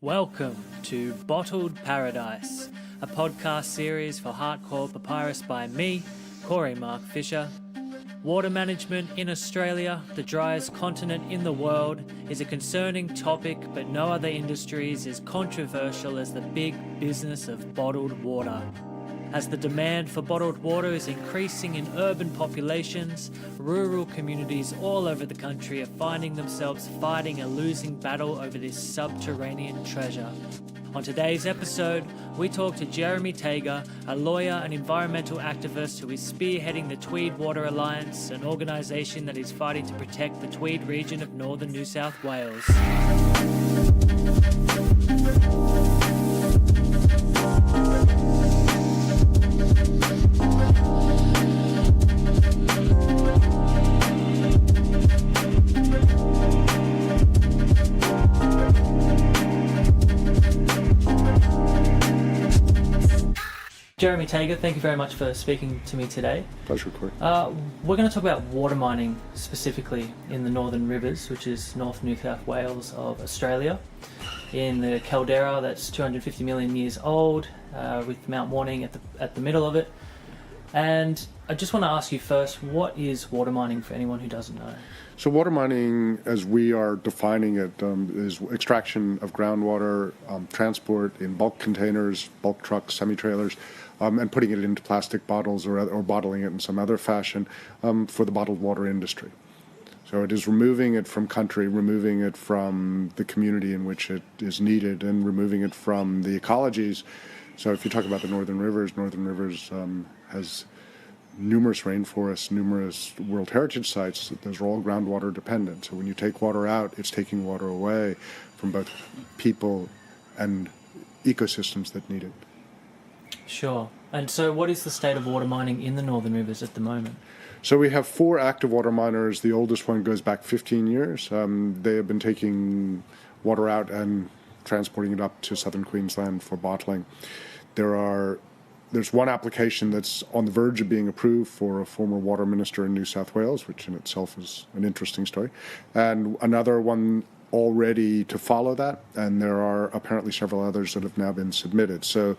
Welcome to Bottled Paradise, a podcast series for hardcore papyrus by me, Corey Mark Fisher. Water management in Australia, the driest continent in the world, is a concerning topic, but no other industry is as controversial as the big business of bottled water. As the demand for bottled water is increasing in urban populations, rural communities all over the country are finding themselves fighting a losing battle over this subterranean treasure. On today's episode, we talk to Jeremy Tager, a lawyer and environmental activist who is spearheading the Tweed Water Alliance, an organisation that is fighting to protect the Tweed region of northern New South Wales. Jeremy Tager, thank you very much for speaking to me today. Pleasure, Corey. We're going to talk about water mining specifically in the Northern Rivers, which is North New South Wales of Australia, in the caldera that's 250 million years old, with Mount Warning at the middle of it. And I just want to ask you first, what is water mining for anyone who doesn't know? So water mining, as we are defining it, is extraction of groundwater, transport in bulk containers, bulk trucks, semi-trailers, and putting it into plastic bottles or bottling it in some other fashion for the bottled water industry. So it is removing it from country, removing it from the community in which it is needed, and removing it from the ecologies. So if you talk about the Northern Rivers has numerous rainforests, numerous World Heritage sites. Those are all groundwater dependent. So when you take water out, it's taking water away from both people and ecosystems that need it. Sure. And so what is the state of water mining in the Northern Rivers at the moment? So we have 4 active water miners. The oldest one goes back 15 years. They have been taking water out and transporting it up to southern Queensland for bottling. There's one application that's on the verge of being approved for a former water minister in New South Wales, which in itself is an interesting story, and another one all ready to follow that, and there are apparently several others that have now been submitted. So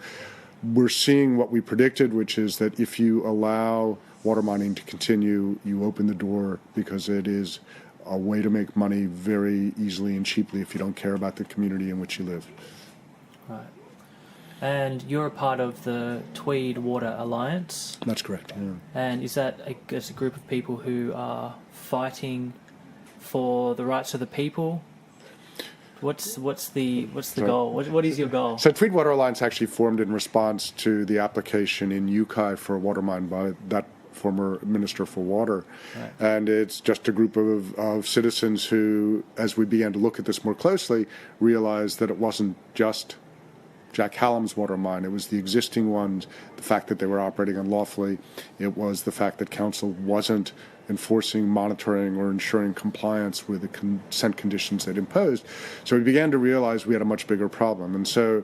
we're seeing what we predicted, which is that if you allow water mining to continue, you open the door, because it is a way to make money very easily and cheaply if you don't care about the community in which you live. Right. And you're a part of the Tweed Water Alliance. That's correct. Yeah. And is that a group of people who are fighting for the rights of the people? What's the goal? What is your goal? So Tweed Water Alliance actually formed in response to the application in Yukai for a water mine by that former Minister for Water. Right. And it's just a group of citizens who, as we began to look at this more closely, realized that it wasn't just Jack Hallam's water mine. It was the existing ones, the fact that they were operating unlawfully. It was the fact that council wasn't enforcing, monitoring, or ensuring compliance with the consent conditions they'd imposed. So we began to realize we had a much bigger problem. And so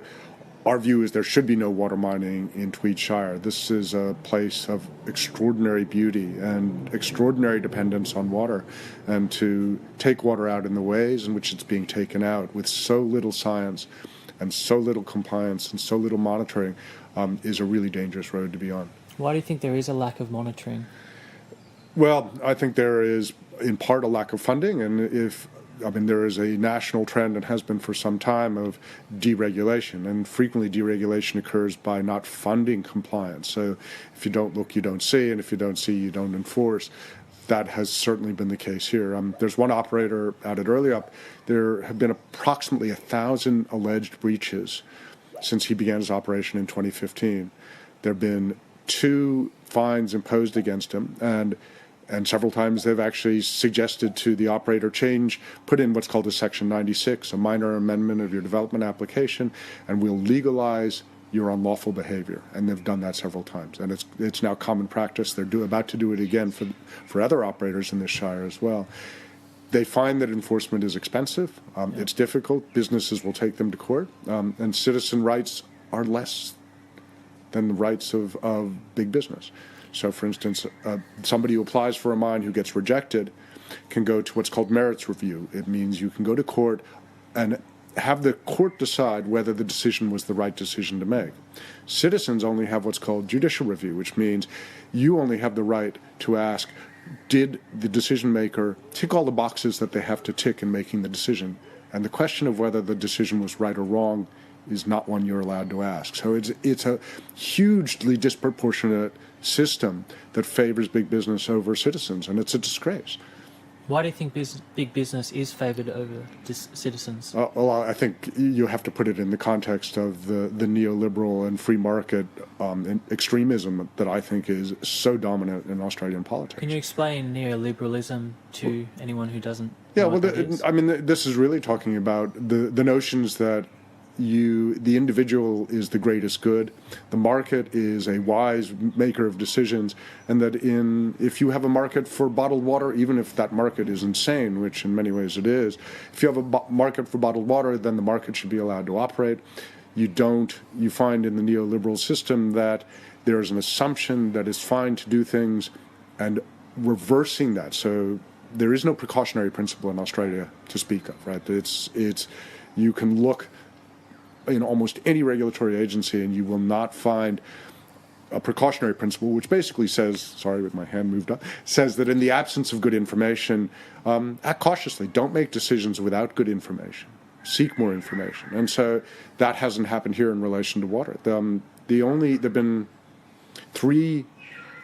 our view is there should be no water mining in Tweed Shire. This is a place of extraordinary beauty and extraordinary dependence on water. And to take water out in the ways in which it's being taken out with so little science and so little compliance and so little monitoring is a really dangerous road to be on. Why do you think there is a lack of monitoring? Well, I think there is, in part, a lack of funding, and there is a national trend, and has been for some time, of deregulation, and frequently deregulation occurs by not funding compliance. So if you don't look, you don't see, and if you don't see, you don't enforce. That has certainly been the case here. There's one operator out at Earlyup. There have been approximately 1,000 alleged breaches since he began his operation in 2015. There have been 2 fines imposed against him, and several times they've actually suggested to the operator put in what's called a Section 96, a minor amendment of your development application, and we'll legalize your unlawful behavior. And they've done that several times. And it's now common practice. They're about to do it again for other operators in this shire as well. They find that enforcement is expensive. It's difficult. Businesses will take them to court. And citizen rights are less than the rights of big business. So, for instance, somebody who applies for a mine who gets rejected can go to what's called merits review. It means you can go to court and have the court decide whether the decision was the right decision to make. Citizens only have what's called judicial review, which means you only have the right to ask, did the decision maker tick all the boxes that they have to tick in making the decision? And the question of whether the decision was right or wrong is not one you're allowed to ask. So it's a hugely disproportionate system that favors big business over citizens, and it's a disgrace. Why do you think big business is favoured over citizens? Well, I think you have to put it in the context of the neoliberal and free market extremism that I think is so dominant in Australian politics. Can you explain neoliberalism to anyone who doesn't Yeah, know well, what that is? I mean, this is really talking about the notions that the individual is the greatest good, the market is a wise maker of decisions, and that if you have a market for bottled water, even if that market is insane, which in many ways it is, if you have a market for bottled water, then the market should be allowed to operate. You find in the neoliberal system that there is an assumption that it's fine to do things, and reversing that. So there is no precautionary principle in Australia to speak of, right? You can look in almost any regulatory agency and you will not find a precautionary principle, which basically says, sorry, my hand moved up, says that in the absence of good information, act cautiously. Don't make decisions without good information. Seek more information. And so that hasn't happened here in relation to water. There have been 3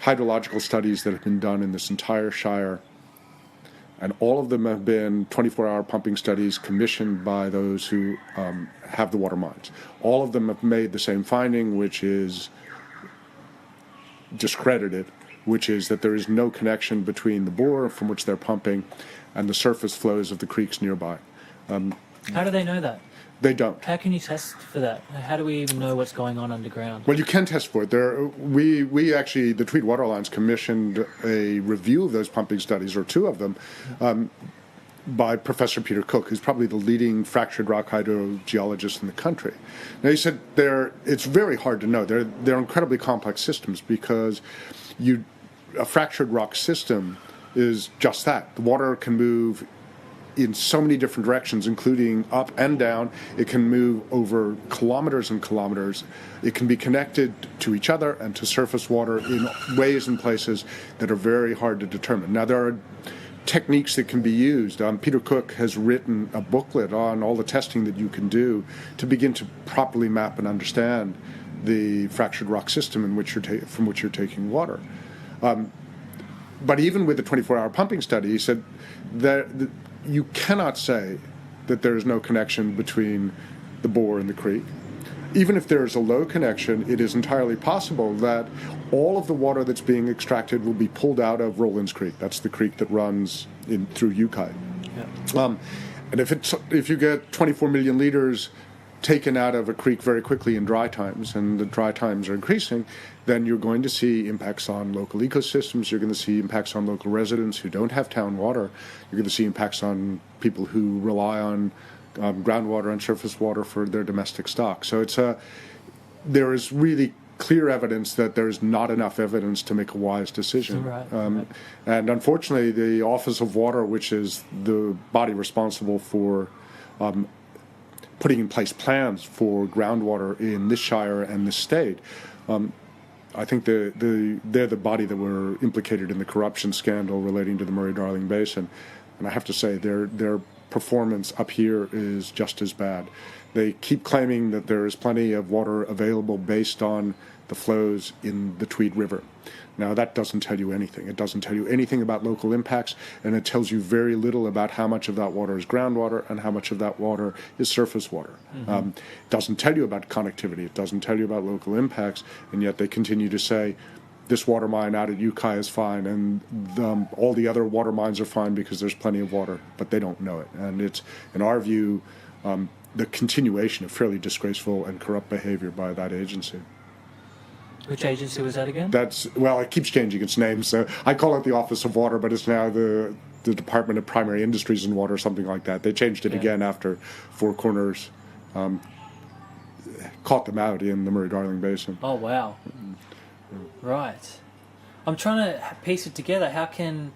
hydrological studies that have been done in this entire shire, and all of them have been 24-hour pumping studies commissioned by those who have the water mines. All of them have made the same finding, which is discredited, which is that there is no connection between the bore from which they're pumping and the surface flows of the creeks nearby. How do they know that? They don't. How can you test for that? How do we even know what's going on underground? Well, you can test for it. We actually, the Tweed Water Alliance commissioned a review of those pumping studies, or 2 of them, by Professor Peter Cook, who's probably the leading fractured rock hydrogeologist in the country. Now, he said it's very hard to know. They're incredibly complex systems because a fractured rock system is just that. The water can move in so many different directions, including up and down. It can move over kilometers and kilometers. It can be connected to each other and to surface water in ways and places that are very hard to determine. Now, there are techniques that can be used. Peter Cook has written a booklet on all the testing that you can do to begin to properly map and understand the fractured rock system from which you're taking water. But even with the 24-hour pumping study, he said that you cannot say that there is no connection between the bore and the creek. Even if there is a low connection, it is entirely possible that all of the water that's being extracted will be pulled out of Rollins Creek. That's the creek that runs through Yukai. Yeah. And if you get 24 million liters taken out of a creek very quickly in dry times, and the dry times are increasing, then you're going to see impacts on local ecosystems. You're going to see impacts on local residents who don't have town water. You're going to see impacts on people who rely on groundwater and surface water for their domestic stock. So there is really clear evidence that there's not enough evidence to make a wise decision. Right. And unfortunately, the Office of Water, which is the body responsible for putting in place plans for groundwater in this shire and this state, I think they're the body that were implicated in the corruption scandal relating to the Murray-Darling Basin. And I have to say, their performance up here is just as bad. They keep claiming that there is plenty of water available based on the flows in the Tweed River. Now, that doesn't tell you anything. It doesn't tell you anything about local impacts, and it tells you very little about how much of that water is groundwater and how much of that water is surface water. Mm-hmm. It doesn't tell you about connectivity. It doesn't tell you about local impacts, and yet they continue to say this water mine out at Yukai is fine, and all the other water mines are fine because there's plenty of water, but they don't know it. And it's, in our view, the continuation of fairly disgraceful and corrupt behavior by that agency. Which agency was that again? It keeps changing its name. So I call it the Office of Water, but it's now the Department of Primary Industries and Water, something like that. They changed it again after Four Corners caught them out in the Murray-Darling Basin. Oh, wow. Right. I'm trying to piece it together. How can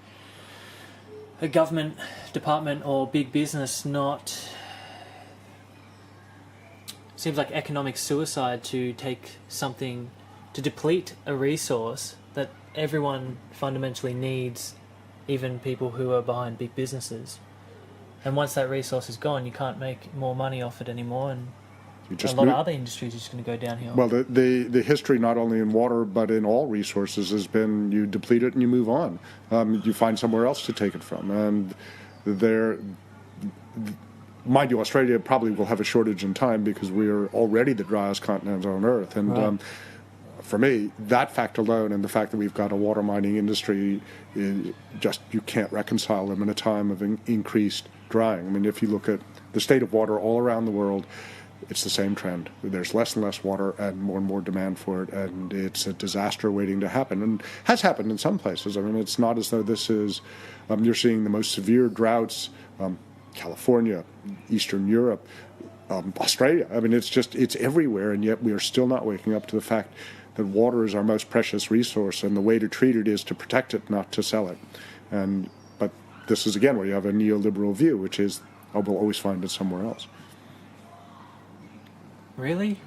a government department or big business not seems like economic suicide to take something, to deplete a resource that everyone fundamentally needs, even people who are behind big businesses. And once that resource is gone, you can't make more money off it anymore, and a lot of other industries are just going to go downhill. Well, the history, not only in water but in all resources, has been you deplete it and you move on. You find somewhere else to take it from. And mind you, Australia probably will have a shortage in time because we are already the driest continent on Earth. And right. For me, that fact alone and the fact that we've got a water mining industry, you can't reconcile them in a time of increased drying. I mean, if you look at the state of water all around the world, it's the same trend. There's less and less water and more demand for it, and it's a disaster waiting to happen, and has happened in some places. I mean, it's not as though this is, you're seeing the most severe droughts, California, Eastern Europe, Australia. I mean, it's everywhere, and yet we are still not waking up to the fact that water is our most precious resource, and the way to treat it is to protect it, not to sell it. But this is, again, where you have a neoliberal view, which is, oh, we'll always find it somewhere else. Really?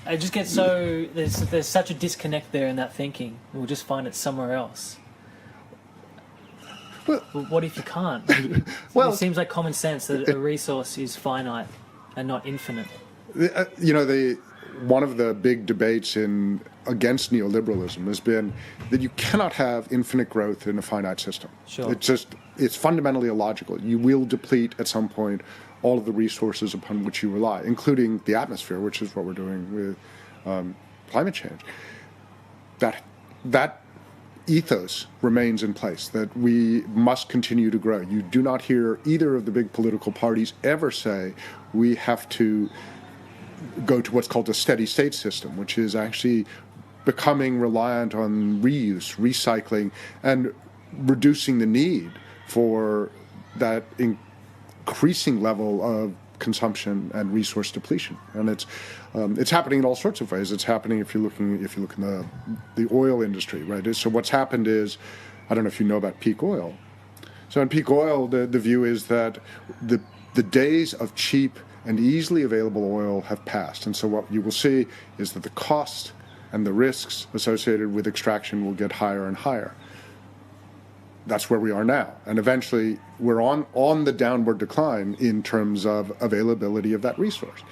I just get so... There's such a disconnect there in that thinking. We'll just find it somewhere else. Well, what if you can't? Well, it seems like common sense that a resource is finite and not infinite. One of the big debates against neoliberalism has been that you cannot have infinite growth in a finite system. Sure. It's fundamentally illogical. You will deplete at some point all of the resources upon which you rely, including the atmosphere, which is what we're doing with climate change. That ethos remains in place, that we must continue to grow. You do not hear either of the big political parties ever say we have to go to what's called a steady state system, which is actually becoming reliant on reuse, recycling, and reducing the need for that increasing level of consumption and resource depletion. And it's happening in all sorts of ways. It's happening if you look in the oil industry, right? So what's happened is, I don't know if you know about peak oil. So in peak oil, the view is that the days of cheap and easily available oil have passed. And so what you will see is that the cost and the risks associated with extraction will get higher and higher. That's where we are now. And eventually we're on the downward decline in terms of availability of that resource.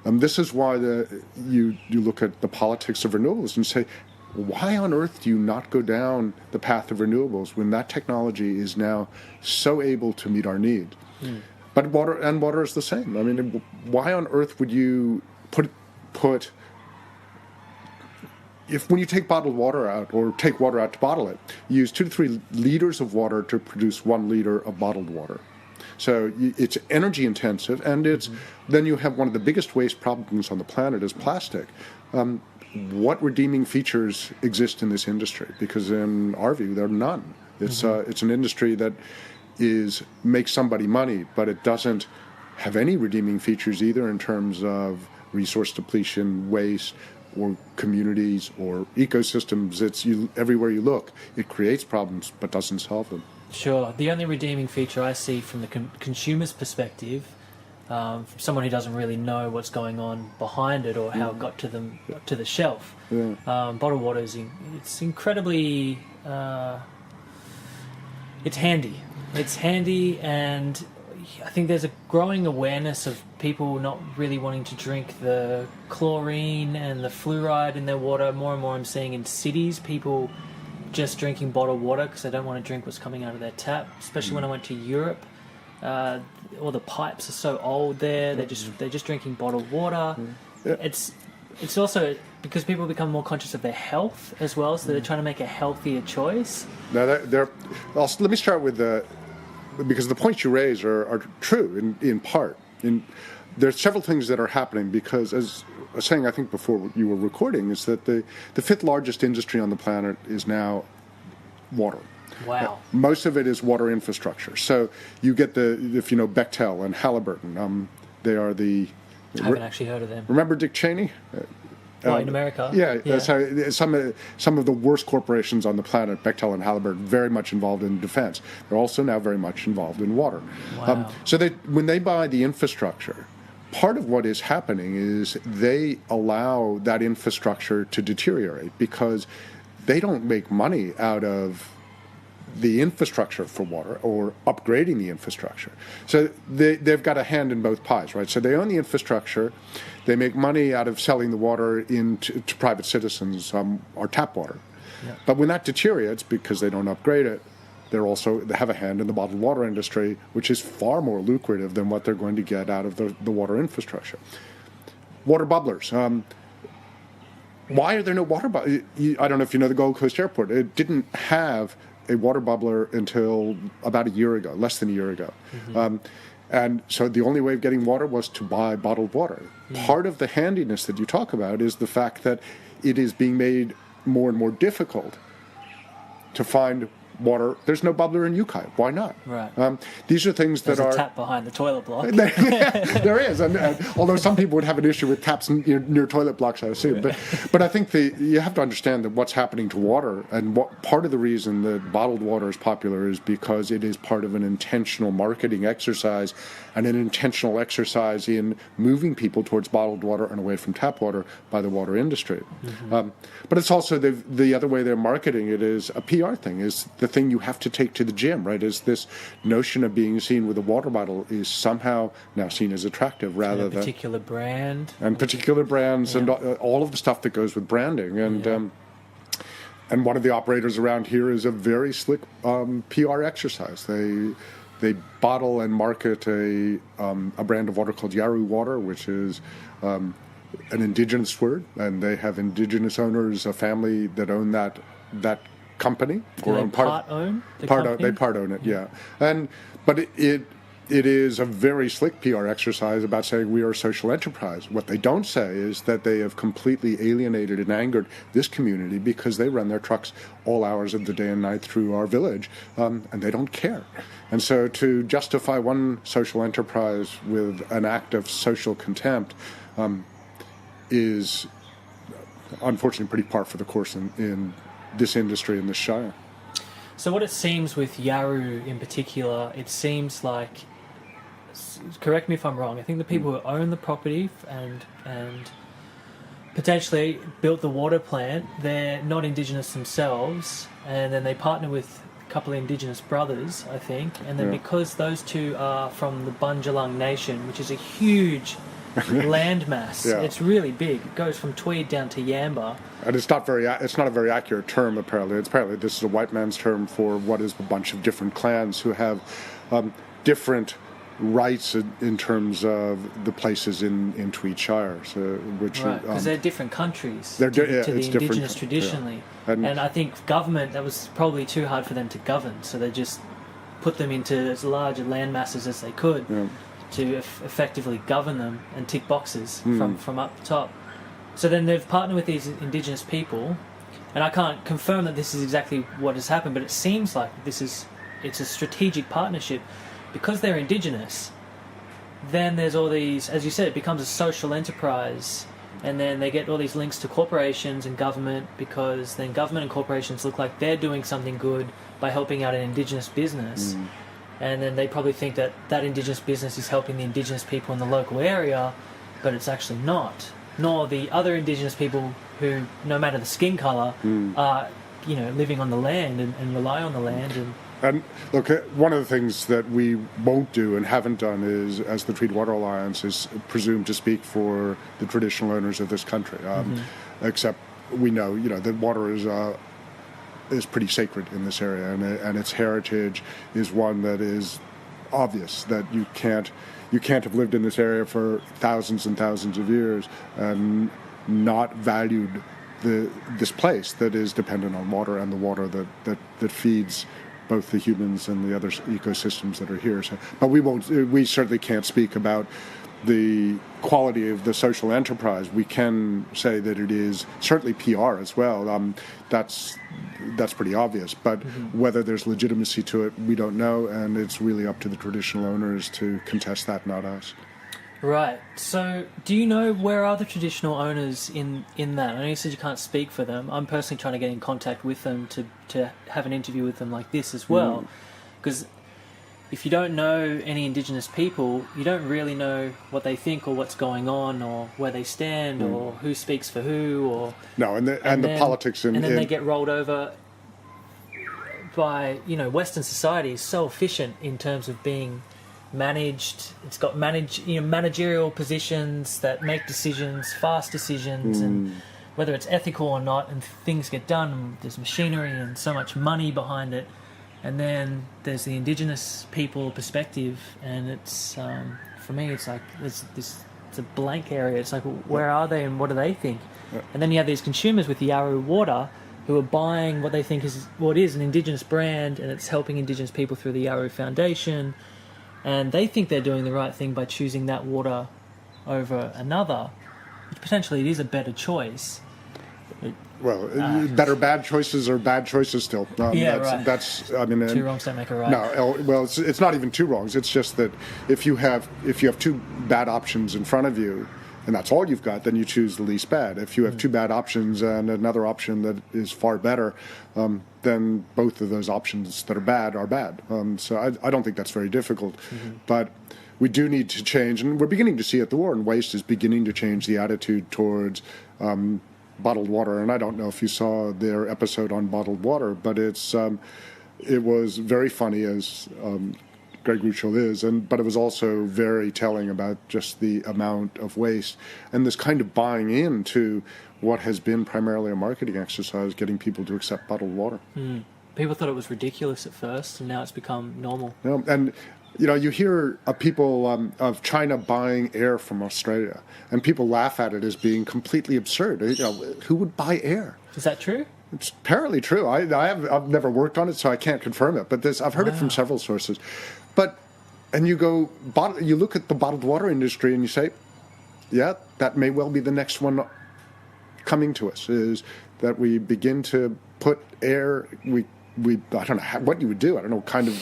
This is why you look at the politics of renewables and say, why on earth do you not go down the path of renewables when that technology is now so able to meet our needs? Mm. But water is the same. I mean, why on earth would you put when you take bottled water out or take water out to bottle it, you use 2 to 3 liters of water to produce 1 liter of bottled water. So it's energy intensive, and then you have one of the biggest waste problems on the planet is plastic. What redeeming features exist in this industry? Because in our view, there are none. It's an industry that makes somebody money, but it doesn't have any redeeming features either in terms of resource depletion, waste, or communities or ecosystems. Everywhere you look, it creates problems but doesn't solve them. Sure. The only redeeming feature I see from the consumer's perspective, from someone who doesn't really know what's going on behind it or how it got to the shelf, bottled water it's incredibly it's handy. It's handy, and I think there's a growing awareness of people not really wanting to drink the chlorine and the fluoride in their water. More and more I'm seeing in cities people just drinking bottled water because they don't want to drink what's coming out of their tap. Especially when I went to Europe, all the pipes are so old there. They're just drinking bottled water. It's also because people become more conscious of their health as well, so they're trying to make a healthier choice. Now, let me start with because the points you raise are true in part. There are several things that are happening because, as I was saying, I think before you were recording, is that the 5th largest industry on the planet is now water. Wow. Most of it is water infrastructure. So you get if you know Bechtel and Halliburton, they are the... I haven't actually heard of them. Remember Dick Cheney? In America? Yeah. So some of the worst corporations on the planet, Bechtel and Halliburton, very much involved in defense. They're also now very much involved in water. Wow. So when they buy the infrastructure, part of what is happening is they allow that infrastructure to deteriorate because they don't make money out of the infrastructure for water or upgrading the infrastructure. So they've got a hand in both pies, right? So they own the infrastructure. They make money out of selling the water to private citizens, or tap water. Yeah. But when that deteriorates because they don't upgrade it, they have a hand in the bottled water industry, which is far more lucrative than what they're going to get out of the water infrastructure. Water bubblers. Why are there no water bubblers? I don't know if you know the Gold Coast Airport. It didn't have a water bubbler until about a year ago, less than a year ago. Mm-hmm. And so the only way of getting water was to buy bottled water. Mm. Part of the handiness that you talk about is the fact that it is being made more and more difficult to find water. There's no bubbler in Yukai. Why not? Right. These are things that There's a tap behind the toilet block. There is, and although some people would have an issue with taps near toilet blocks, I assume. But I think you have to understand that what's happening to water, and part of the reason that bottled water is popular is because it is part of an intentional marketing exercise and an intentional exercise in moving people towards bottled water and away from tap water by the water industry. Mm-hmm. But it's also the other way they're marketing it is a PR thing, is the thing you have to take to the gym, right? Is this notion of being seen with a water bottle is somehow now seen as attractive rather than... particular brand. And particular brands and all of the stuff that goes with branding. And one of the operators around here is a very slick PR exercise. They bottle and market a brand of water called Yaru Water, which is an indigenous word, and they have indigenous owners, a family that own that company. Do they part own the company? They part own it, yeah. But it is a very slick PR exercise about saying we are a social enterprise. What they don't say is that they have completely alienated and angered this community because they run their trucks all hours of the day and night through our village, and they don't care. And so to justify one social enterprise with an act of social contempt is unfortunately pretty par for the course in this industry in this shire. So what it seems with Yaru in particular, it seems like, correct me if I'm wrong, I think the people who own the property and potentially built the water plant, they're not Indigenous themselves, and then they partner with a couple of Indigenous brothers, I think, and then because those two are from the Bundjalung Nation, which is a huge landmass, it's really big. It goes from Tweed down to Yamba. And it's not a very accurate term, apparently. Apparently this is a white man's term for what is a bunch of different clans who have different rights in terms of the places in Tweed Shire. So, because they're different countries to the Indigenous traditionally. Yeah. And I think government, that was probably too hard for them to govern, so they just put them into as large land masses as they could to effectively govern them and tick boxes from up top. So then they've partnered with these Indigenous people, and I can't confirm that this is exactly what has happened, but it seems like it's a strategic partnership. Because they're Indigenous, then there's all these, as you said, it becomes a social enterprise, and then they get all these links to corporations and government, because then government and corporations look like they're doing something good by helping out an Indigenous business. And then they probably think that Indigenous business is helping the Indigenous people in the local area, but it's actually not. Nor the other Indigenous people who, no matter the skin colour, are living on the land and rely on the land. And look, one of the things that we won't do and haven't done is, as the Tweed Water Alliance, is presume to speak for the traditional owners of this country. Except we know, that water is pretty sacred in this area, and its heritage is one that is obvious, that you can't have lived in this area for thousands and thousands of years and not valued this place that is dependent on water, and the water that feeds both the humans and the other ecosystems that are here. So, but we certainly can't speak about the quality of the social enterprise. We can say that it is certainly PR as well. That's pretty obvious. But whether there's legitimacy to it, we don't know, and it's really up to the traditional owners to contest that, not us. Right. So, do you know where are the traditional owners in that? I know you said you can't speak for them. I'm personally trying to get in contact with them to have an interview with them like this as well, because if you don't know any Indigenous people, you don't really know what they think or what's going on or where they stand or who speaks for who or No, and the then, politics and then they get rolled over by Western society is so efficient in terms of being managed. It's got managerial positions that make decisions, fast decisions, and whether it's ethical or not, and things get done. And there's machinery and so much money behind it. And then there's the Indigenous people perspective, and it's for me, it's like it's a blank area. It's like, where are they and what do they think? Yeah. And then you have these consumers with the Yarra water who are buying what they think is an Indigenous brand, and it's helping Indigenous people through the Yarra Foundation, and they think they're doing the right thing by choosing that water over another, which potentially it is a better choice. Well, bad choices are bad choices still. Right. That's two wrongs don't make a right. No, well, it's not even two wrongs. It's just that if you have two bad options in front of you, and that's all you've got, then you choose the least bad. If you have two bad options and another option that is far better, then both of those options that are bad are bad. So I don't think that's very difficult, but we do need to change, and we're beginning to see it. The war on waste is beginning to change the attitude towards bottled water, and I don't know if you saw their episode on bottled water, but it was very funny, as Greg Ruchel is, but it was also very telling about just the amount of waste and this kind of buying into what has been primarily a marketing exercise, getting people to accept bottled water. People thought it was ridiculous at first, and now it's become normal. Yeah, and you hear of people of China buying air from Australia, and people laugh at it as being completely absurd. Who would buy air? Is that true? It's apparently true. I've never worked on it, so I can't confirm it. But I've heard it from several sources. And you look at the bottled water industry, and you say, yeah, that may well be the next one coming to us. Is that we begin to put air I don't know what you would do. I don't know, kind of.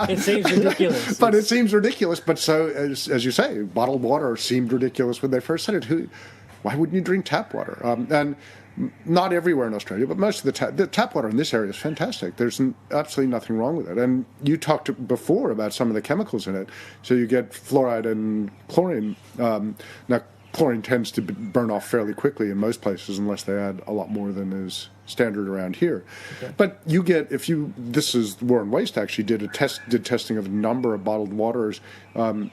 It seems ridiculous. But it seems ridiculous. But so, as you say, bottled water seemed ridiculous when they first said it. Why wouldn't you drink tap water? And not everywhere in Australia, but most of the tap water in this area is fantastic. There's absolutely nothing wrong with it. And you talked before about some of the chemicals in it. So you get fluoride and chlorine. Now, chlorine tends to burn off fairly quickly in most places unless they add a lot more than is standard around here. Okay. But you get, this is War on Waste actually did testing of a number of bottled waters from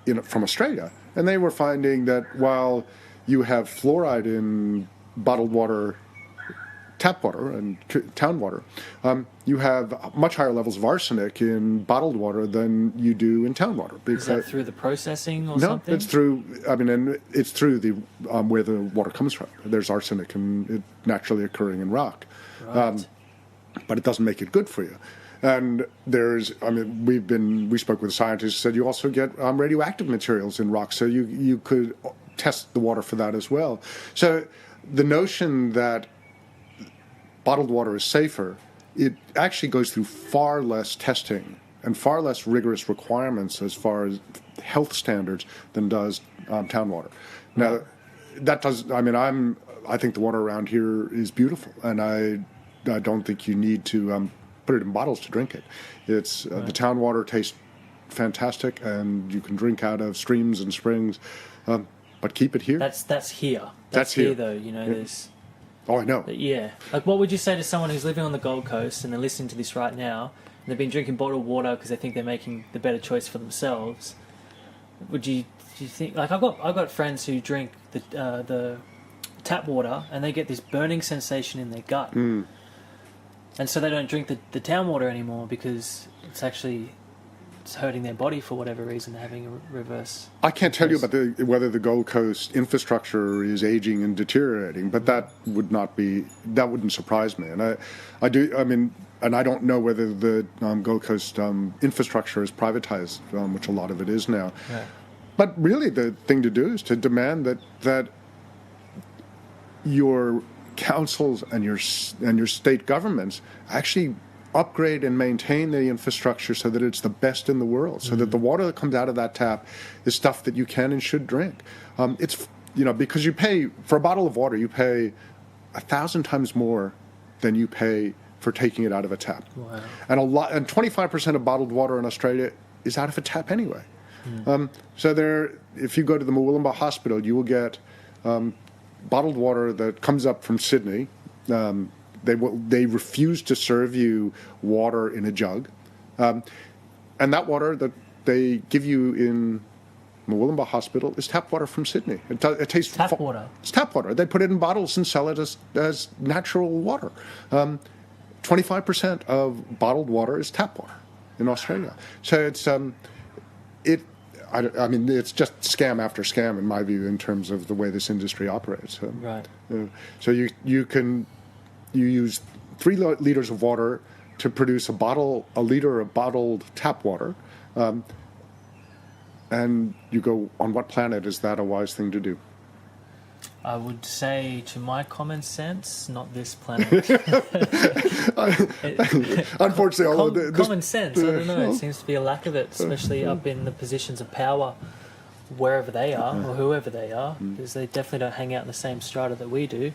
Australia, and they were finding that while you have fluoride in bottled water, tap water and town water, you have much higher levels of arsenic in bottled water than you do in town water. Is that through the processing or something? No, it's through. And it's through the where the water comes from. There's arsenic and it naturally occurring in rock, right. But it doesn't make it good for you. And we spoke with scientists who said you also get radioactive materials in rock, so you could test the water for that as well. So the notion that bottled water is safer, it actually goes through far less testing and far less rigorous requirements as far as health standards than does town water. Now, that does. I think the water around here is beautiful, and I don't think you need to put it in bottles to drink it. It's the town water tastes fantastic, and you can drink out of streams and springs, but keep it here. That's here. That's here, though. There's. Oh, I know. Yeah. Like, what would you say to someone who's living on the Gold Coast and they're listening to this right now, and they've been drinking bottled water because they think they're making the better choice for themselves? Do you think, like, I've got friends who drink the tap water and they get this burning sensation in their gut, and so they don't drink the town water anymore because it's hurting their body for whatever reason. They're having a reverse. I can't tell you about whether the Gold Coast infrastructure is aging and deteriorating, but that wouldn't surprise me. And I don't know whether the Gold Coast infrastructure is privatized, which a lot of it is now. Yeah. But really, the thing to do is to demand that your councils and your state governments actually upgrade and maintain the infrastructure so that it's the best in the world, so that the water that comes out of that tap is stuff that you can and should drink. It's because you pay for a bottle of water, you pay 1,000 times more than you pay for taking it out of a tap. Wow. And 25% of bottled water in Australia is out of a tap anyway. So if you go to the Murwillumbah Hospital, you will get bottled water that comes up from Sydney. They refuse to serve you water in a jug, and that water that they give you in Murwillumbah Hospital is tap water from Sydney. It tastes Tap water. It's tap water. They put it in bottles and sell it as natural water. 25% of bottled water is tap water in Australia. So it's I mean, it's just scam after scam in my view in terms of the way this industry operates. Right. So you use 3 liters of water to produce a liter of bottled tap water, and you go, on what planet is that a wise thing to do? I would say, to my common sense, not this planet. Unfortunately, common sense, I don't know. It seems to be a lack of it, especially up in the positions of power, wherever they are, or whoever they are, because they definitely don't hang out in the same strata that we do.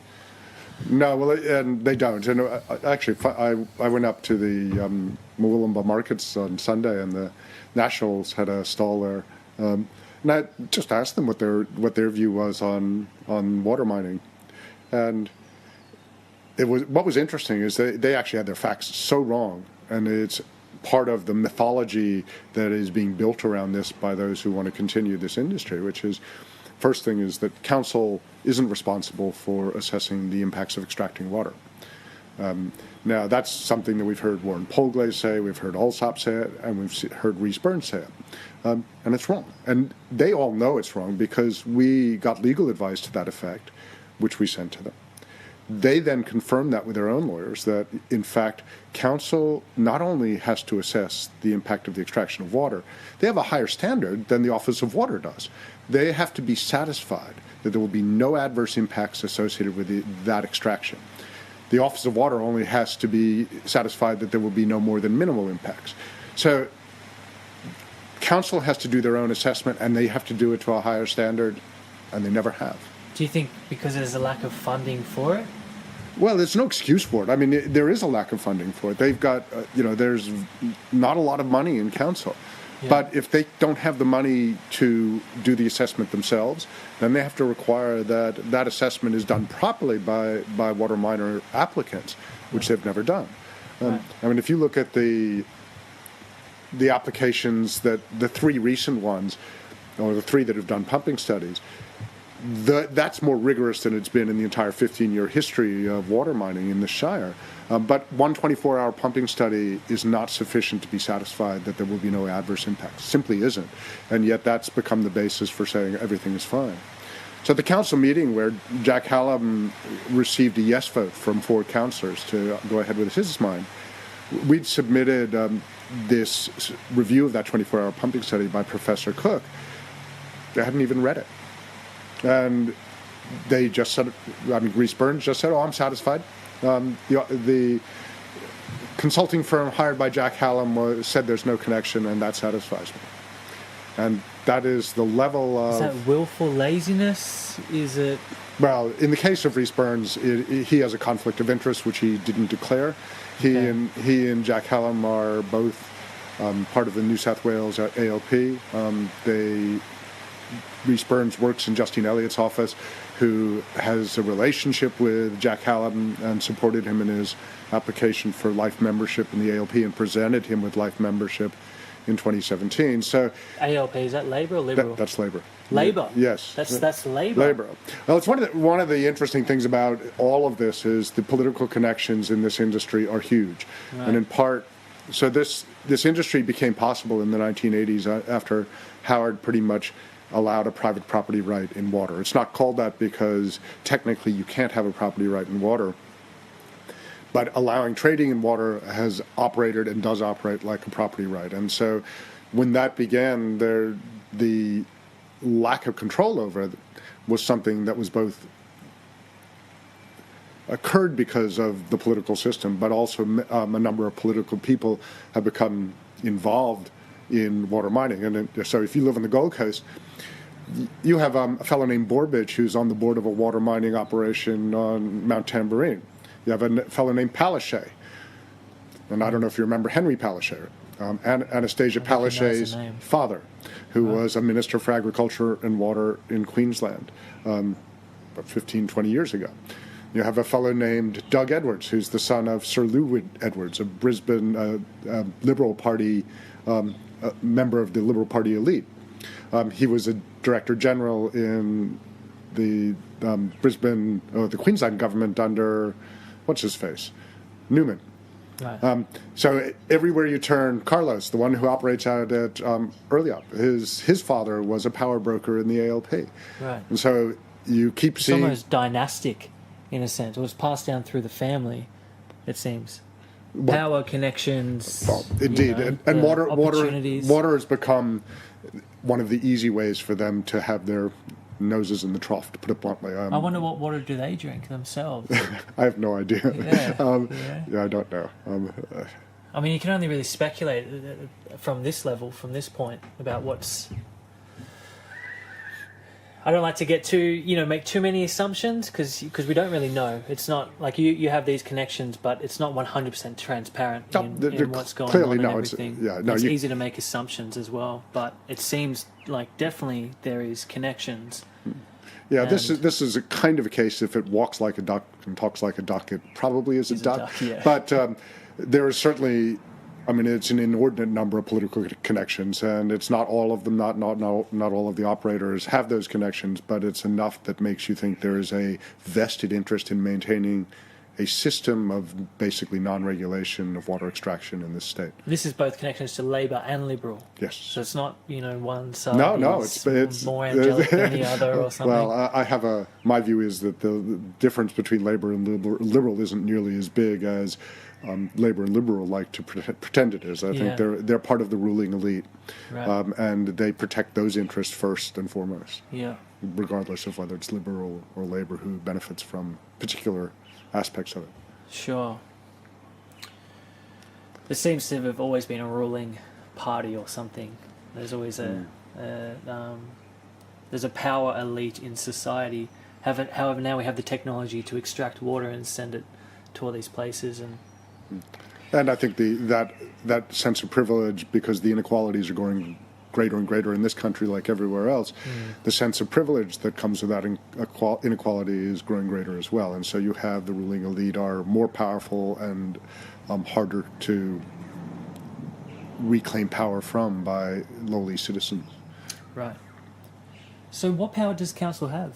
No, well, and they don't. And actually, I went up to the Murwillumbah markets on Sunday, and the Nationals had a stall there. And I just asked them what their view was on water mining, and what was interesting is they actually had their facts so wrong, and it's part of the mythology that is being built around this by those who want to continue this industry. Which is, first thing is that council isn't responsible for assessing the impacts of extracting water. Now, that's something that we've heard Warren Polglase say, we've heard Allsop say it, and we've heard Rhys Burns say it. And it's wrong. And they all know it's wrong because we got legal advice to that effect, which we sent to them. They then confirmed that with their own lawyers, that, in fact, council not only has to assess the impact of the extraction of water, they have a higher standard than the Office of Water does. They have to be satisfied that there will be no adverse impacts associated with that extraction. The Office of Water only has to be satisfied that there will be no more than minimal impacts. So council has to do their own assessment, and they have to do it to a higher standard, and they never have. Do you think because there's a lack of funding for it? Well, there's no excuse for it. I mean, there is a lack of funding for it. They've got, there's not a lot of money in council. Yeah. But if they don't have the money to do the assessment themselves, then they have to require that assessment is done properly by water miner applicants, which they've never done. Right. I mean, if you look at the applications the 3 recent ones, or the 3 that have done pumping studies, that's more rigorous than it's been in the entire 15-year history of water mining in the Shire. But one 24-hour pumping study is not sufficient to be satisfied that there will be no adverse impacts. Simply isn't. And yet that's become the basis for saying everything is fine. So at the council meeting where Jack Hallam received a yes vote from 4 councillors to go ahead with his mine, we'd submitted this review of that 24-hour pumping study by Professor Cook. They hadn't even read it. And they just said, Rhys Burns just said, I'm satisfied. The consulting firm hired by Jack Hallam said there's no connection, and that satisfies me. And that is the level of... Is that willful laziness? Is it... Well, in the case of Rhys Burns, he has a conflict of interest, which he didn't declare. He and Jack Hallam are both part of the New South Wales ALP. Rhys Burns works in Justine Elliott's office, who has a relationship with Jack Hallam and supported him in his application for life membership in the ALP and presented him with life membership in 2017. So ALP, is that Labor or Liberal? That's Labor. Labor? Yes. That's Labor? Labor. Well, it's one of the interesting things about all of this is the political connections in this industry are huge. Right. And in part, so this industry became possible in the 1980s after Howard pretty much allowed a private property right in water. It's not called that because technically you can't have a property right in water, but allowing trading in water has operated and does operate like a property right. And so when that began, the lack of control over it was something that was both occurred because of the political system, but also a number of political people have become involved in water mining. And so if you live on the Gold Coast, you have a fellow named Borbidge who's on the board of a water mining operation on Mount Tamborine. You have a fellow named Palaszczuk And I don't know if you remember Henry Palaszczuk, Anastasia recognize the Palaszczuk's name. father, who was a Minister for Agriculture and Water in Queensland about 15, 20 years ago. You have a fellow named Doug Edwards, who's the son of Sir Lewis Edwards, a Brisbane Liberal Party member of the Liberal Party elite. He was a Director General in the the Queensland government under, what's his face, Newman. Right. So everywhere you turn, Carlos, the one who operates out at Earlyup, his father was a power broker in the ALP. Right. And so you keep It's seeing... almost dynastic, in a sense. It was passed down through the family, it seems. Power connections. Well, indeed. You know, and the water opportunities. has become one of the easy ways for them to have their noses in the trough, to put it bluntly. I wonder what water do they drink themselves. I have no idea. Yeah, Yeah, I don't know. I mean, you can only really speculate from this level, from this point, about what's... I don't like to get too, make too many assumptions because we don't really know. It's not like you have these connections, but it's not 100% transparent No, in what's going clearly on and no, it's- everything. yeah, no, it's you- easy to make assumptions as well, but it seems like definitely there is connections. Yeah, this And- is a kind of a case. If it walks like a duck and talks like a duck, it probably is a duck. Yeah. But there is certainly, it's an inordinate number of political connections, and it's not all of them. Not all of the operators have those connections, but it's enough that makes you think there is a vested interest in maintaining a system of basically non-regulation of water extraction in this state. This is both connections to Labor and Liberal. Yes. So it's not, one side No, is it's more angelic than the other or something. Well, I have my view is that the difference between Labor and Liberal isn't nearly as big as Labor and Liberal like to pretend it is. I Yeah. think they're part of the ruling elite, Right. and they protect those interests first and foremost, Yeah. regardless of whether it's Liberal or Labor who benefits from particular aspects of it. Sure. There seems to have always been a ruling party or something. There's always there's a power elite in society. However, now we have the technology to extract water and send it to all these places. And I think that sense of privilege, because the inequalities are going greater and greater in this country like everywhere else, the sense of privilege that comes with that inequality is growing greater as well. And so you have the ruling elite are more powerful and harder to reclaim power from by lowly citizens. Right. So what power does council have?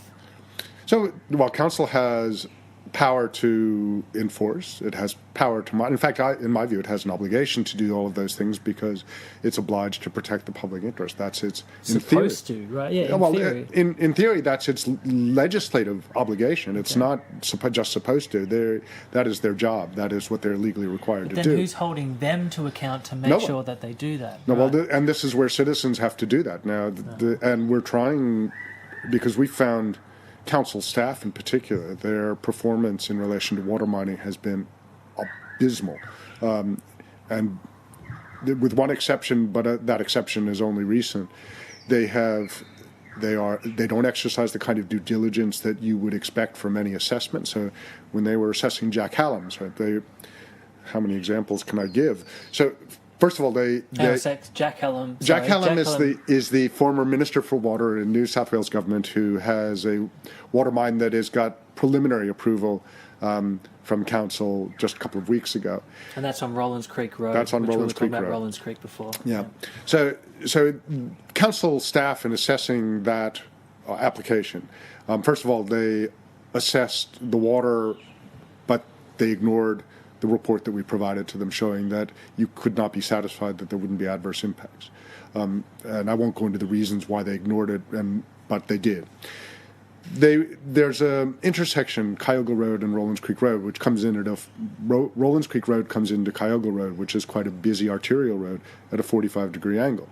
So, while council has power to enforce, it has power to in fact, in my view, it has an obligation to do all of those things because it's obliged to protect the public interest. That's its, in theory. Supposed to, right? Yeah, in theory. In theory, that's its legislative obligation. It's not just supposed to. That is their job. That is what they're legally required to Then do. who's holding them to account to make No one. sure that they do that? No, right? well, and this is where citizens have to do that now. And we're trying, because we found council staff in particular, their performance in relation to water mining has been abysmal. And with one exception, but that exception is only recent, they don't exercise the kind of due diligence that you would expect from any assessment. So when they were assessing Jack Hallam's, right, how many examples can I give? So first of all, Jack Hallam. Jack Hallam is the former Minister for Water in New South Wales government, who has a water mine that has got preliminary approval from council just a couple of weeks ago. And that's on Rollins Creek Road. That's on which Rollins we were Creek talking about Road. Rollins Creek before. Yeah. So council staff, in assessing that application, first of all, they assessed the water, but they ignored the report that we provided to them showing that you could not be satisfied that there wouldn't be adverse impacts. And I won't go into the reasons why they ignored it, but they did. There's an intersection, Cuyahoga Road and Rollins Creek Road, which comes in at Rollins Creek Road comes into Cuyahoga Road, which is quite a busy arterial road, at a 45-degree angle.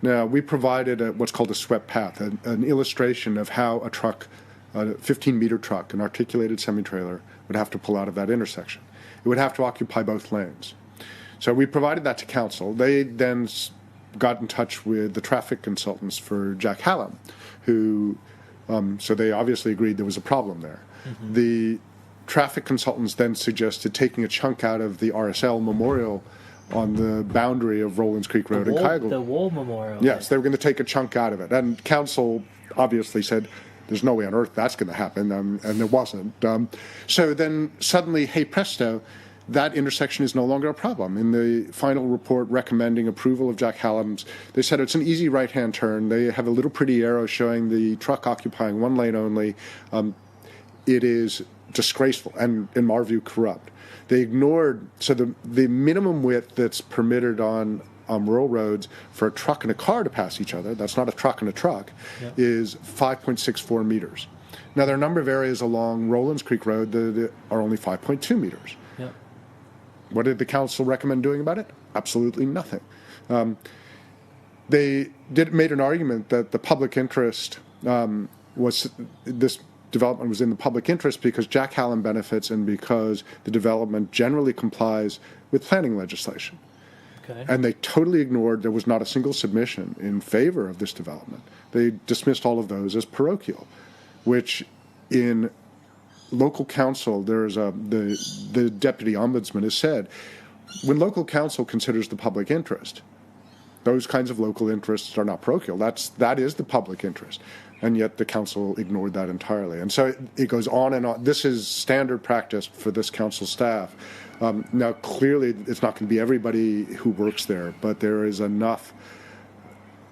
Now, we provided what's called a swept path, an illustration of how a 15-meter truck, an articulated semi-trailer, would have to pull out of that intersection. It would have to occupy both lanes. So we provided that to council. They then got in touch with the traffic consultants for Jack Hallam, who, so they obviously agreed there was a problem there. Mm-hmm. traffic consultants then suggested taking a chunk out of the RSL memorial on the boundary of Rollins Creek Road and Kygel. The war memorial. Yes, they were going to take a chunk out of it. And council obviously said, there's no way on earth that's going to happen, and there wasn't. So then suddenly, hey presto, that intersection is no longer a problem. In the final report recommending approval of Jack Hallam's, they said it's an easy right-hand turn. They have a little pretty arrow showing the truck occupying one lane only. It is disgraceful and, in our view, corrupt. They ignored, so the minimum width that's permitted on rural roads for a truck and a car to pass each other, that's not a truck and a truck, is 5.64 meters. Now, there are a number of areas along Rollins Creek Road that are only 5.2 meters. Yep. What did the council recommend doing about it? Absolutely nothing. They made an argument that the public interest this development was in the public interest because Jack Hallam benefits and because the development generally complies with planning legislation. Okay. And they totally ignored, there was not a single submission in favor of this development. They dismissed all of those as parochial, which in local council, there's the deputy ombudsman has said, when local council considers the public interest, those kinds of local interests are not parochial. That is the public interest. And yet the council ignored that entirely. And so it goes on and on. This is standard practice for this council staff. Now, clearly, it's not going to be everybody who works there, but there is enough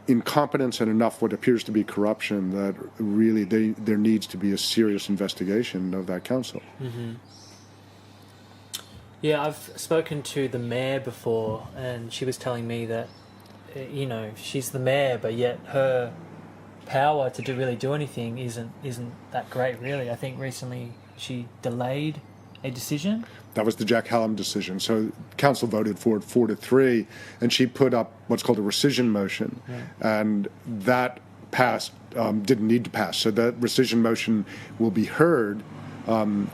incompetence and enough what appears to be corruption that really there needs to be a serious investigation of that council. Mm-hmm. Yeah, I've spoken to the mayor before, and she was telling me that, she's the mayor, but yet her power to really do anything isn't that great, really. I think recently she delayed a decision. That was the Jack Hallam decision. So council voted for it 4-3, and she put up what's called a rescission motion, and that passed. Didn't need to pass. So that rescission motion will be heard on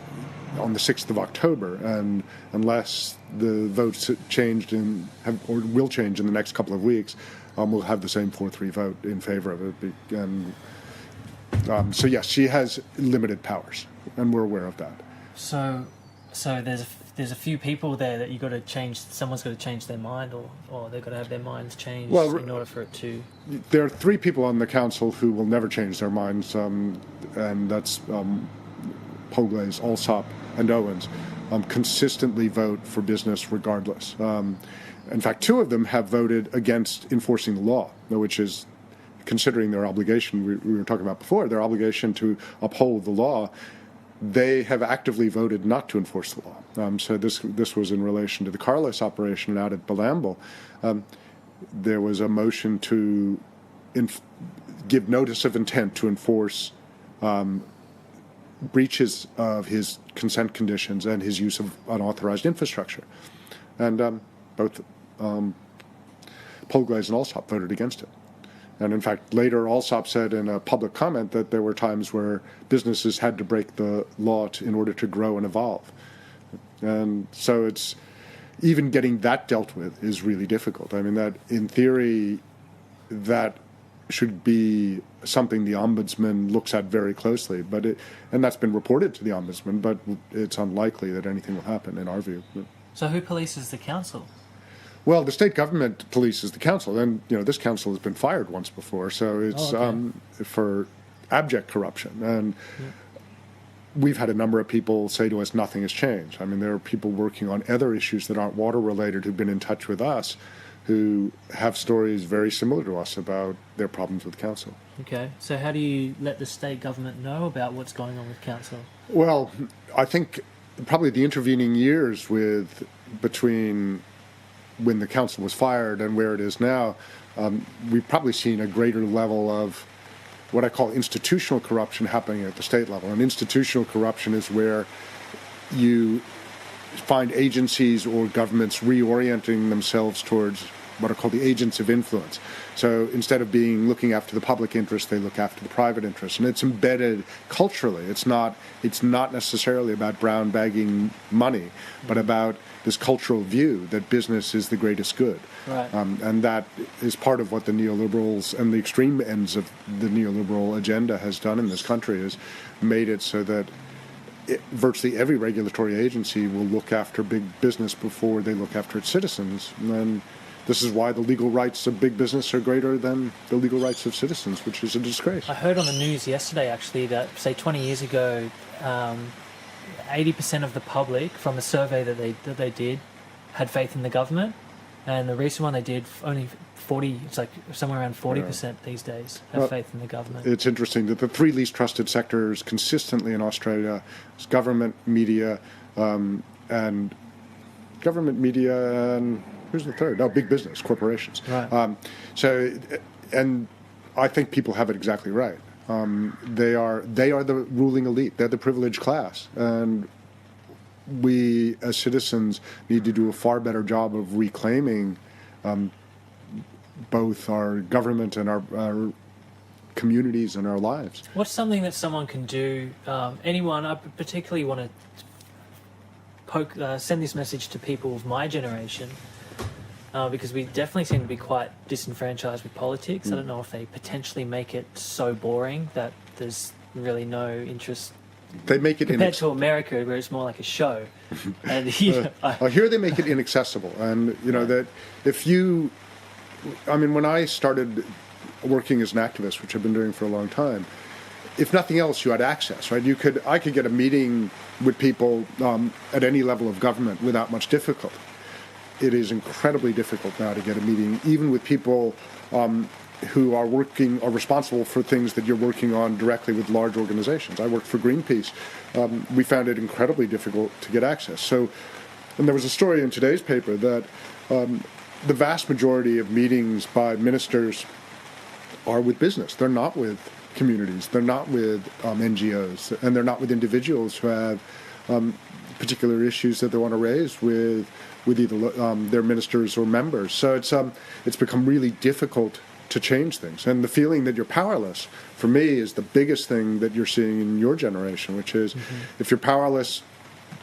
the 6th of October, and unless the votes changed or will change in the next couple of weeks, we'll have the same 4-3 vote in favor of it. And so yes, she has limited powers, and we're aware of that. So there's a few people there that you got to change. Someone's got to change their mind, or they've got to have their minds changed in order for it to. There are 3 people on the council who will never change their minds, and that's Poglaze, Alsop, and Owens. Consistently vote for business regardless. In fact, 2 of them have voted against enforcing the law, which is, considering their obligation we were talking about before, their obligation to uphold the law. They have actively voted not to enforce the law. So this was in relation to the Carlos operation out at Balamble. There was a motion to give notice of intent to enforce breaches of his consent conditions and his use of unauthorized infrastructure. And both Poglaze and Alsop voted against it. And in fact, later Alsop said in a public comment that there were times where businesses had to break the law in order to grow and evolve. And so it's even getting that dealt with is really difficult. I mean, that in theory, that should be something the ombudsman looks at very closely, and that's been reported to the ombudsman, but it's unlikely that anything will happen in our view. So who polices the council? Well, the state government polices the council, and this council has been fired once before, so it's for abject corruption. And we've had a number of people say to us nothing has changed. I mean, there are people working on other issues that aren't water related who've been in touch with us, who have stories very similar to us about their problems with council. Okay, so how do you let the state government know about what's going on with council? Well, I think probably the intervening years between when the council was fired and where it is now, we've probably seen a greater level of what I call institutional corruption happening at the state level. And institutional corruption is where you find agencies or governments reorienting themselves towards what are called the agents of influence. So instead of looking after the public interest, they look after the private interest. And it's embedded culturally. It's not necessarily about brown bagging money, but about this cultural view that business is the greatest good. Right. And that is part of what the neoliberals and the extreme ends of the neoliberal agenda has done in this country, is made it so that virtually every regulatory agency will look after big business before they look after its citizens. And this is why the legal rights of big business are greater than the legal rights of citizens, which is a disgrace. I heard on the news yesterday, actually, that, say, 20 years ago, 80% of the public, from a survey that they did, had faith in the government. And the recent one they did, only 40, it's like somewhere around 40% these days have faith in the government. It's interesting that the three least trusted sectors consistently in Australia is government, media, and who's the third? Oh, big business, corporations. Right. And I think people have it exactly right. They are the ruling elite. They're the privileged class, and we as citizens need to do a far better job of reclaiming both our government and our communities and our lives. What's something that someone can do? Anyone, I particularly want to send this message to people of my generation, because we definitely seem to be quite disenfranchised with politics. I don't know if they potentially make it so boring that there's really no interest. They make it compared to America, where it's more like a show. And here they make it inaccessible, and that if you, when I started working as an activist, which I've been doing for a long time, if nothing else, you had access, right? I could get a meeting with people at any level of government without much difficulty. It is incredibly difficult now to get a meeting, even with people who are responsible for things that you're working on directly with large organizations. I worked for Greenpeace. We found it incredibly difficult to get access. And there was a story in today's paper that the vast majority of meetings by ministers are with business. They're not with communities. They're not with NGOs, and they're not with individuals who have particular issues that they want to raise with either their ministers or members. So it's become really difficult to change things. And the feeling that you're powerless, for me, is the biggest thing that you're seeing in your generation, which is if you're powerless,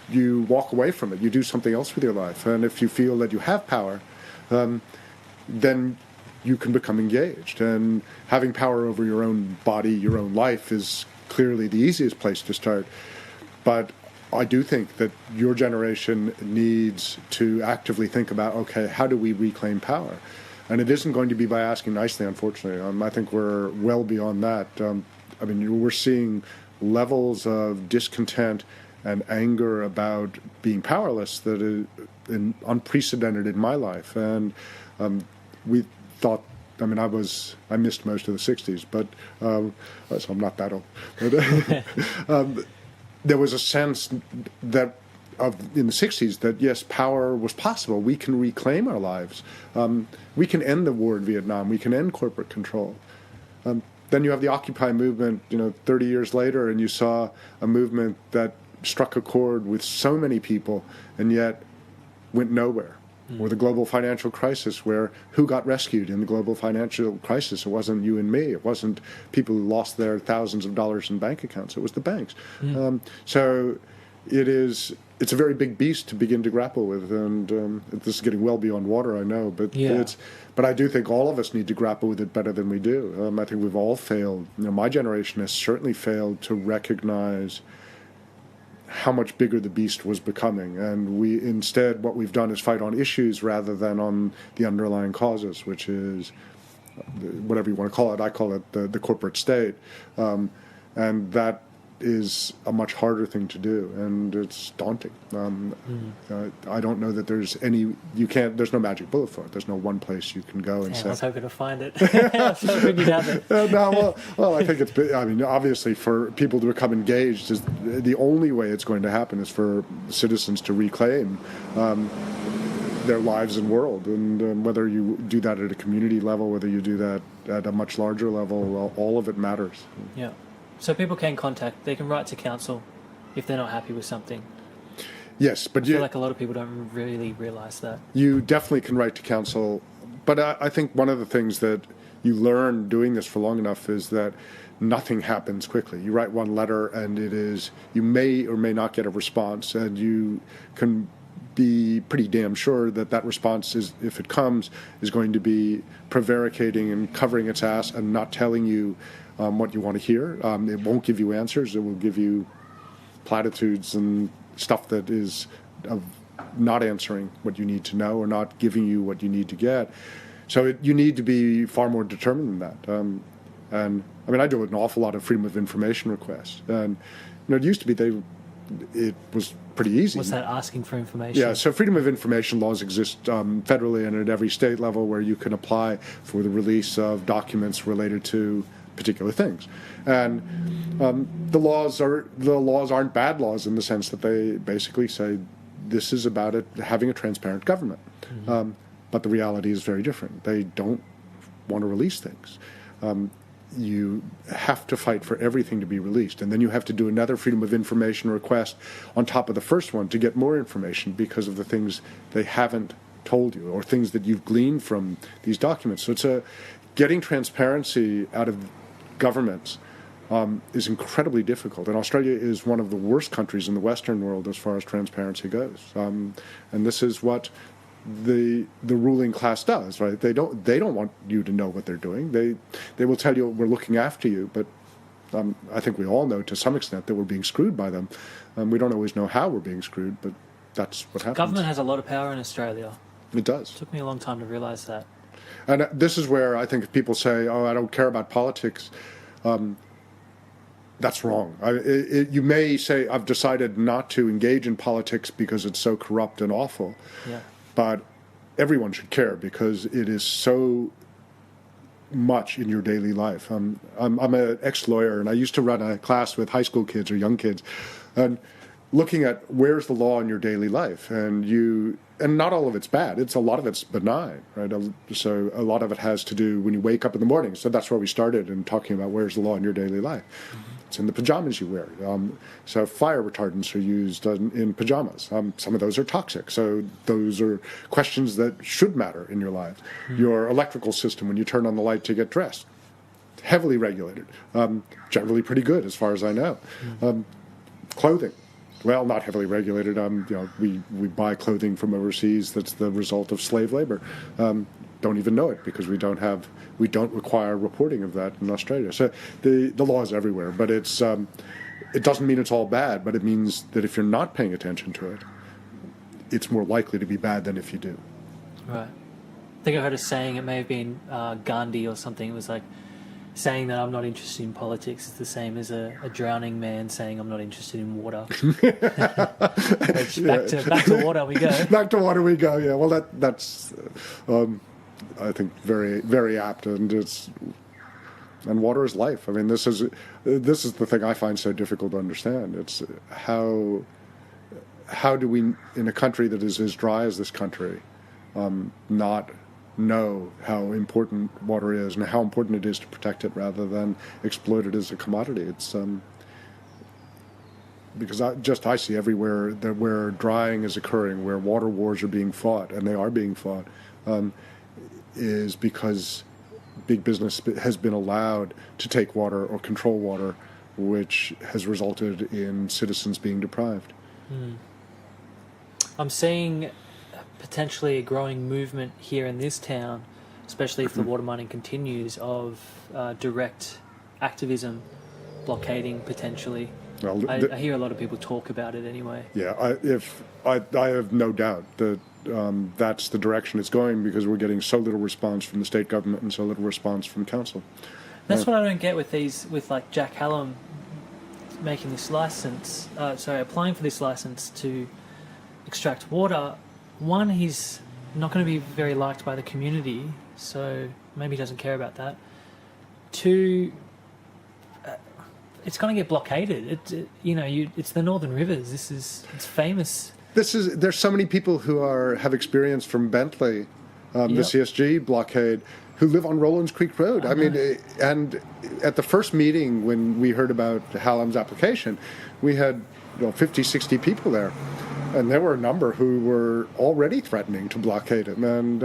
you walk away from it. You do something else with your life. And if you feel that you have power, then you can become engaged. And having power over your own body, your own life, is clearly the easiest place to start. But I do think that your generation needs to actively think about, okay, how do we reclaim power? And it isn't going to be by asking nicely, unfortunately. I think we're well beyond that. We're seeing levels of discontent and anger about being powerless that is unprecedented in my life. And we thought, I missed most of the 60s, but so I'm not that old. But there was a sense that in the 60s that, yes, power was possible. We can reclaim our lives. We can end the war in Vietnam. We can end corporate control. Then you have the Occupy movement, 30 years later, and you saw a movement that struck a chord with so many people and yet went nowhere. Or the global financial crisis, where who got rescued in the global financial crisis? It wasn't you and me. It wasn't people who lost their thousands of dollars in bank accounts. It was the banks. So it's a very big beast to begin to grapple with, and this is getting well beyond water, I know, but I do think all of us need to grapple with it better than we do. I think we've all failed. My generation has certainly failed to recognize how much bigger the beast was becoming, and what we've done is fight on issues rather than on the underlying causes, which is whatever you want to call it. I call it the corporate state, and that is a much harder thing to do, and it's daunting. I don't know that there's no magic bullet for it. There's no one place you can go and say. I was hoping to find it. I was hoping you'd have it. I think obviously for people to become engaged, the only way it's going to happen is for citizens to reclaim their lives and world, and whether you do that at a community level, whether you do that at a much larger level, all of it matters. Yeah. So people can they can write to council if they're not happy with something. Yes, but I feel like a lot of people don't really realise that. You definitely can write to council, but I think one of the things that you learn doing this for long enough is that nothing happens quickly. You write one letter and you may or may not get a response, and you can be pretty damn sure that response if it comes, is going to be prevaricating and covering its ass and not telling you what you want to hear. It won't give you answers. It will give you platitudes and stuff that is not answering what you need to know or not giving you what you need to get. So you need to be far more determined than that. And I mean, I do an awful lot of freedom of information requests, and it used to be it was pretty easy. What's that, asking for information? Yeah, so freedom of information laws exist federally and at every state level, where you can apply for the release of documents related to particular things. And the laws aren't bad laws in the sense that they basically say this is about having a transparent government. Mm-hmm. But the reality is very different. They don't want to release things. You have to fight for everything to be released, and then you have to do another freedom of information request on top of the first one to get more information because of the things they haven't told you or things that you've gleaned from these documents. So it's getting transparency out of governments is incredibly difficult, and Australia is one of the worst countries in the Western world as far as transparency goes. And this is what the ruling class does, right? They don't want you to know what they're doing. They will tell you we're looking after you, but I think we all know to some extent that we're being screwed by them. We don't always know how we're being screwed, but that's what happens. Government has a lot of power in Australia. It does. It took me a long time to realise that. And this is where I think if people say, "Oh, I don't care about politics," that's wrong. You may say, "I've decided not to engage in politics because it's so corrupt and awful." Yeah. But everyone should care because it is so much in your daily life. I'm an ex-lawyer, and I used to run a class with high school kids or young kids, and looking at where's the law in your daily life, and not all of it's bad. A lot of it's benign, right? So a lot of it has to do when you wake up in the morning. So that's where we started in talking about where's the law in your daily life. Mm-hmm. It's in the pajamas you wear. So fire retardants are used in pajamas. Some of those are toxic. So those are questions that should matter in your life. Mm-hmm. Your electrical system, when you turn on the light to get dressed, heavily regulated. Generally pretty good as far as I know. Mm-hmm. Clothing. Well, not heavily regulated. We buy clothing from overseas that's the result of slave labor. Don't even know it because we don't require reporting of that in Australia. So the law is everywhere, but it doesn't mean it's all bad. But it means that if you're not paying attention to it, it's more likely to be bad than if you do. Right. I think I heard a saying. It may have been Gandhi or something. It was like, saying that I'm not interested in politics is the same as a drowning man saying I'm not interested in water. Back to water we go. Back to water we go. Yeah. Well, that's I think very, very apt, and water is life. I mean, this is the thing I find so difficult to understand. It's how do we, in a country that is as dry as this country, not know how important water is and how important it is to protect it rather than exploit it as a commodity. It's because I see everywhere that where drying is occurring, where water wars are being fought, and they are being fought, is because big business has been allowed to take water or control water, which has resulted in citizens being deprived. I'm seeing potentially a growing movement here in this town, especially if the water mining continues, of direct activism, blockading potentially. Well, I hear a lot of people talk about it anyway. Yeah, I have no doubt that that's the direction it's going because we're getting so little response from the state government and so little response from council. That's what I don't get with like Jack Hallam making this license, applying for this license to extract water. One, he's not going to be very liked by the community, so maybe he doesn't care about that. Two, it's going to get blockaded. It's the Northern Rivers. It's famous. There's so many people who have experience from Bentley, the CSG blockade, who live on Rollins Creek Road. I mean, and at the first meeting when we heard about Hallam's application, we had 50, 60 people there. And there were a number who were already threatening to blockade him. And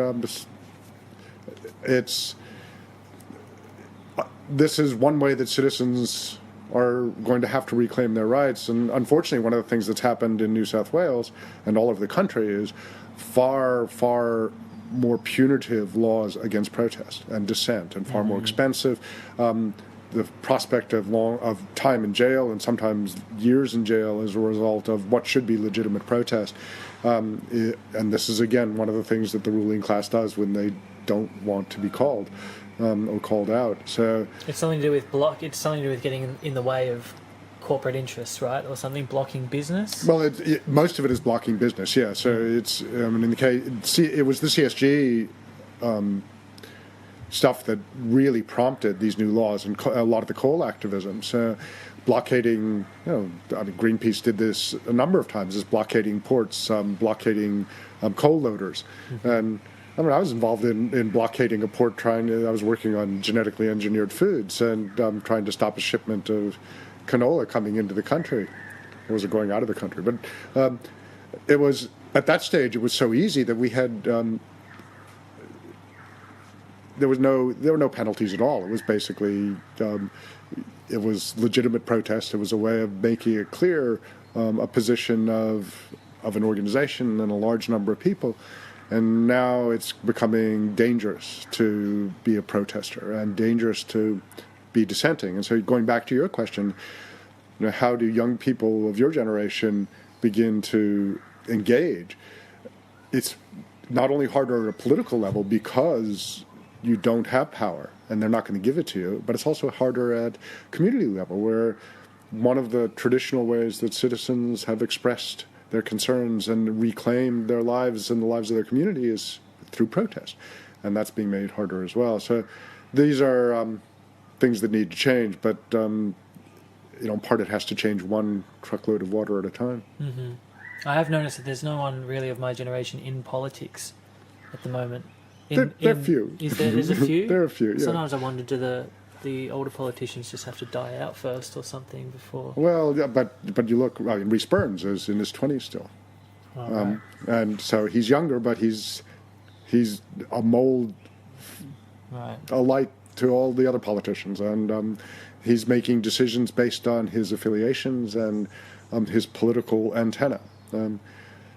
this is one way that citizens are going to have to reclaim their rights. And unfortunately, one of the things that's happened in New South Wales and all over the country is far, far more punitive laws against protest and dissent and far more expensive. the prospect of time in jail and sometimes years in jail as a result of what should be legitimate protest. And this is, again, one of the things that the ruling class does when they don't want to be called or called out. So it's something to do with It's something to do with getting in the way of corporate interests, right, or something, blocking business. Well, most of it is blocking business. Yeah. So it's in the case, it was the CSG stuff that really prompted these new laws and a lot of the coal activism. So blockading, Greenpeace did this a number of times, is blockading ports, blockading coal loaders. And I was involved in blockading a port I was working on genetically engineered foods and trying to stop a shipment of canola coming into the country. It wasn't going out of the country. But it was, at that stage, it was so easy that we had... there were no penalties at all. It was basically it was legitimate protest. It was a way of making it clear a position of an organization and a large number of people. And now it's becoming dangerous to be a protester and dangerous to be dissenting. And so, going back to your question, how do young people of your generation begin to engage? It's not only harder at a political level because you don't have power and they're not going to give it to you, but it's also harder at community level, where one of the traditional ways that citizens have expressed their concerns and reclaimed their lives and the lives of their community is through protest, and that's being made harder as well. So these are things that need to change, but in part it has to change one truckload of water at a time. Mm-hmm. I have noticed that there's no one really of my generation in politics at the moment. There are few. There's a few? There are a few, yeah. Sometimes I wonder, do the older politicians just have to die out first or something before? Well, yeah, but you look, Rhys Burns is in his 20s still. Oh, right. And so he's younger, but he's a mold, right, alike to all the other politicians. And he's making decisions based on his affiliations and his political antenna.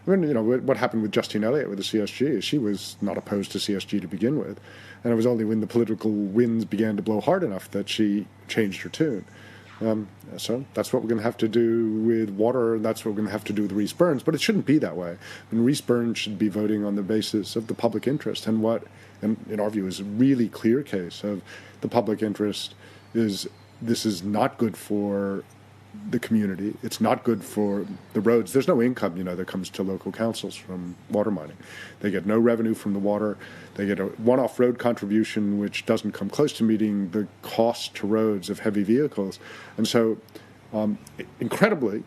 What happened with Justine Elliott with the CSG, she was not opposed to CSG to begin with. And it was only when the political winds began to blow hard enough that she changed her tune. So that's what we're going to have to do with water, and that's what we're going to have to do with Rhys Burns. But it shouldn't be that way. And Rhys Burns should be voting on the basis of the public interest. And what, in our view, is a really clear case of the public interest is this is not good for the community. It's not good for the roads. There's no income, that comes to local councils from water mining. They get no revenue from the water. They get a one-off road contribution, which doesn't come close to meeting the cost to roads of heavy vehicles. And so, incredibly,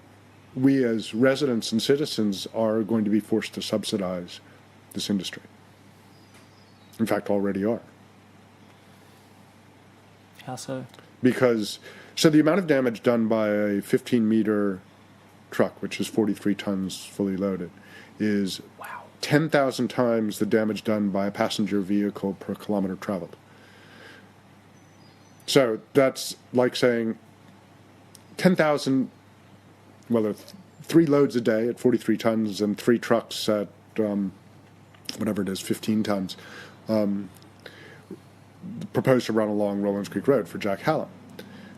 we as residents and citizens are going to be forced to subsidize this industry. In fact, already are. How so? So the amount of damage done by a 15-meter truck, which is 43 tons fully loaded, is 10,000 times the damage done by a passenger vehicle per kilometer traveled. So that's like saying 10,000, well, 3 loads a day at 43 tons and 3 trucks at whatever it is, 15 tons, proposed to run along Rollins Creek Road for Jack Hallam.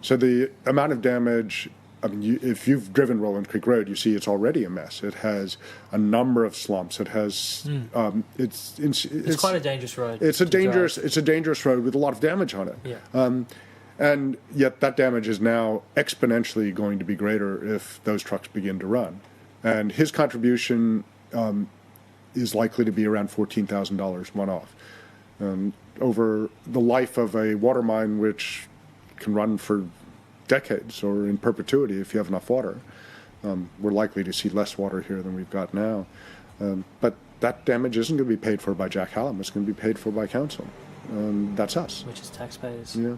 So the amount of damage, if you've driven Rollins Creek Road, you see it's already a mess. It has a number of slumps. It has, it's quite a dangerous road. It's a dangerous road with a lot of damage on it. Yeah. And yet that damage is now exponentially going to be greater if those trucks begin to run. And his contribution is likely to be around $14,000 one-off. Over the life of a water mine, which can run for decades or in perpetuity if you have enough water. We're likely to see less water here than we've got now. But that damage isn't going to be paid for by Jack Hallam. It's going to be paid for by council. That's us. Which is taxpayers. Yeah.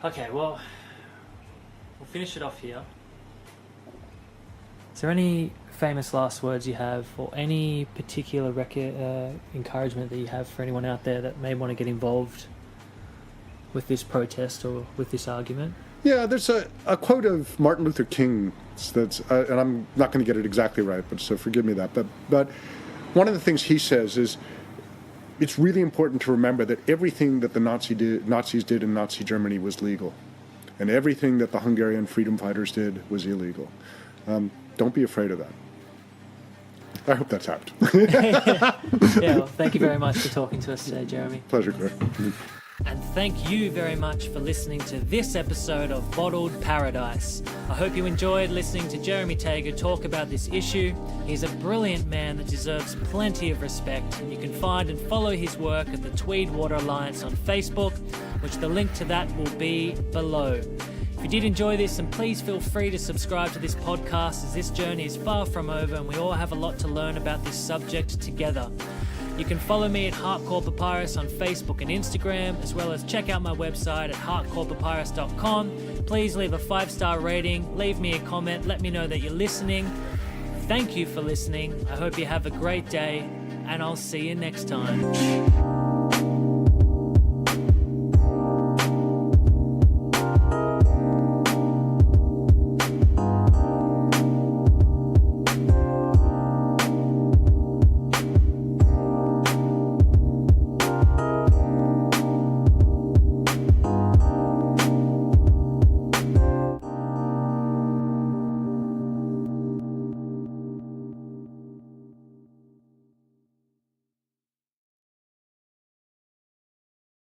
Okay, well, we'll finish it off here. Is there any famous last words you have, or any particular encouragement that you have for anyone out there that may want to get involved with this protest or with this argument? Yeah, there's a quote of Martin Luther King that's, and I'm not going to get it exactly right, but so forgive me that. But one of the things he says is, it's really important to remember that everything that the Nazis did in Nazi Germany was legal, and everything that the Hungarian freedom fighters did was illegal. Don't be afraid of that. I hope that's helped. Yeah, well, thank you very much for talking to us today, Jeremy. Pleasure, Claire. And thank you very much for listening to this episode of Bottled Paradise. I hope you enjoyed listening to Jeremy Tager talk about this issue. He's a brilliant man that deserves plenty of respect, and you can find and follow his work at the Tweed Water Alliance on Facebook, which the link to that will be below. If you did enjoy this, then please feel free to subscribe to this podcast, as this journey is far from over and we all have a lot to learn about this subject together. You can follow me at Hardcore Papyrus on Facebook and Instagram, as well as check out my website at hardcorepapyrus.com. Please leave a 5-star rating, leave me a comment, let me know that you're listening. Thank you for listening. I hope you have a great day, and I'll see you next time.